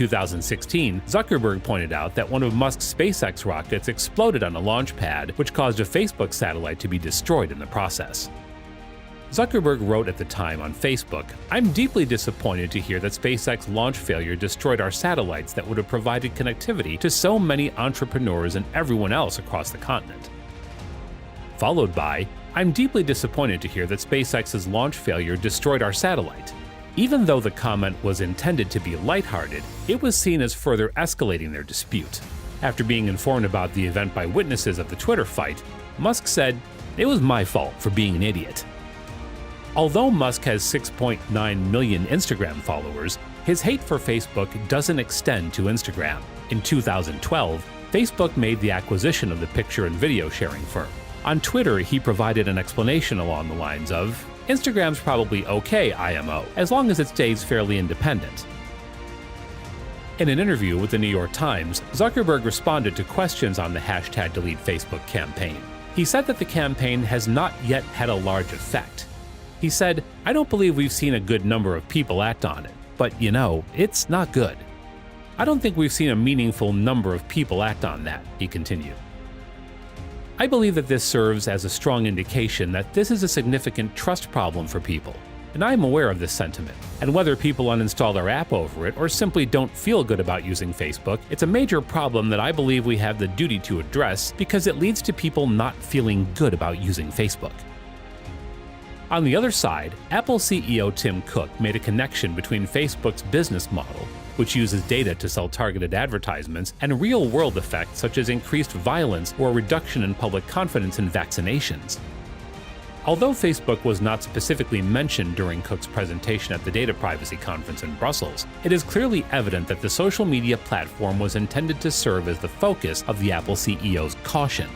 2016, Zuckerberg pointed out that one of Musk's SpaceX rockets exploded on a launch pad, which caused a Facebook satellite to be destroyed in the process. Zuckerberg wrote at the time on Facebook, "I'm deeply disappointed to hear that SpaceX launch failure destroyed our satellites that would have provided connectivity to so many entrepreneurs and everyone else across the continent." Followed by, "I'm deeply disappointed to hear that SpaceX's launch failure destroyed our satellite." Even though the comment was intended to be lighthearted, it was seen as further escalating their dispute. After being informed about the event by witnesses of the Twitter fight, Musk said, "It was my fault for being an idiot." Although Musk has 6.9 million Instagram followers, his hate for Facebook doesn't extend to Instagram. In 2012, Facebook made the acquisition of the picture and video sharing firm. On Twitter, he provided an explanation along the lines of, "Instagram's probably okay, IMO, as long as it stays fairly independent." In an interview with the New York Times, Zuckerberg responded to questions on the #DeleteFacebook campaign. He said that the campaign has not yet had a large effect. He said, "I don't believe we've seen a good number of people act on it, but it's not good. I don't think we've seen a meaningful number of people act on that," he continued. "I believe that this serves as a strong indication that this is a significant trust problem for people, and I am aware of this sentiment. And whether people uninstall their app over it or simply don't feel good about using Facebook, it's a major problem that I believe we have the duty to address because it leads to people not feeling good about using Facebook." On the other side, Apple CEO Tim Cook made a connection between Facebook's business model, which uses data to sell targeted advertisements, and real-world effects such as increased violence or a reduction in public confidence in vaccinations. Although Facebook was not specifically mentioned during Cook's presentation at the Data Privacy Conference in Brussels, it is clearly evident that the social media platform was intended to serve as the focus of the Apple CEO's caution.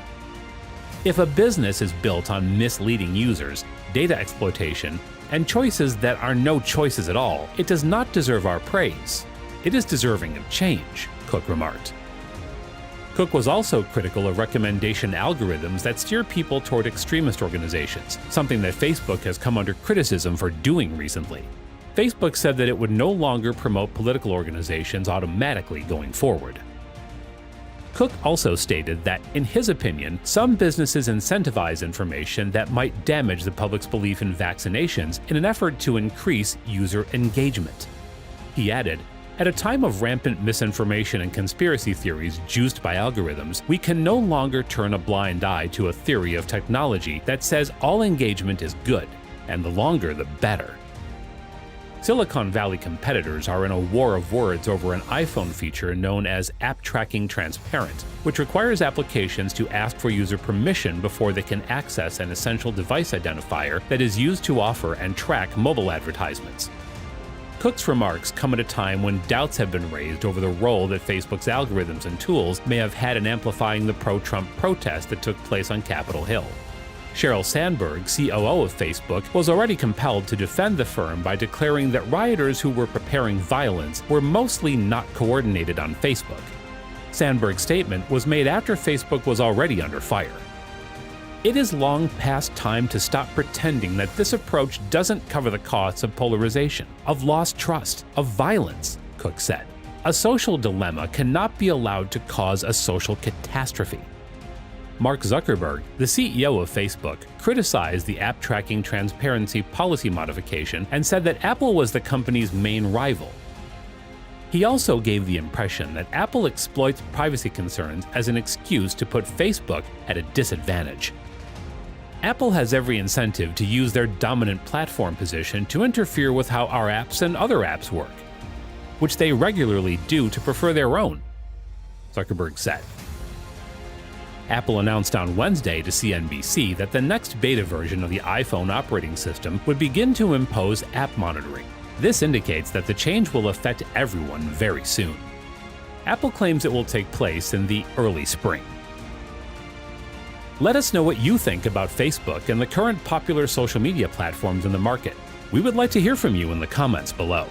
If a business is built on misleading users, data exploitation, and choices that are no choices at all, it does not deserve our praise. It is deserving of change, Cook remarked. Cook was also critical of recommendation algorithms that steer people toward extremist organizations, something that Facebook has come under criticism for doing recently. Facebook said that it would no longer promote political organizations automatically going forward. Cook also stated that, in his opinion, some businesses incentivize information that might damage the public's belief in vaccinations in an effort to increase user engagement. He added, "At a time of rampant misinformation and conspiracy theories juiced by algorithms, we can no longer turn a blind eye to a theory of technology that says all engagement is good, and the longer the better." Silicon Valley competitors are in a war of words over an iPhone feature known as App Tracking Transparent, which requires applications to ask for user permission before they can access an essential device identifier that is used to offer and track mobile advertisements. Cook's remarks come at a time when doubts have been raised over the role that Facebook's algorithms and tools may have had in amplifying the pro-Trump protest that took place on Capitol Hill. Sheryl Sandberg, COO of Facebook, was already compelled to defend the firm by declaring that rioters who were preparing violence were mostly not coordinated on Facebook. Sandberg's statement was made after Facebook was already under fire. "It is long past time to stop pretending that this approach doesn't cover the costs of polarization, of lost trust, of violence," Cook said. "A social dilemma cannot be allowed to cause a social catastrophe." Mark Zuckerberg, the CEO of Facebook, criticized the app tracking transparency policy modification and said that Apple was the company's main rival. He also gave the impression that Apple exploits privacy concerns as an excuse to put Facebook at a disadvantage. Apple has every incentive to use their dominant platform position to interfere with how our apps and other apps work, which they regularly do to prefer their own, Zuckerberg said. Apple announced on Wednesday to CNBC that the next beta version of the iPhone operating system would begin to impose app monitoring. This indicates that the change will affect everyone very soon. Apple claims it will take place in the early spring. Let us know what you think about Facebook and the current popular social media platforms in the market. We would like to hear from you in the comments below.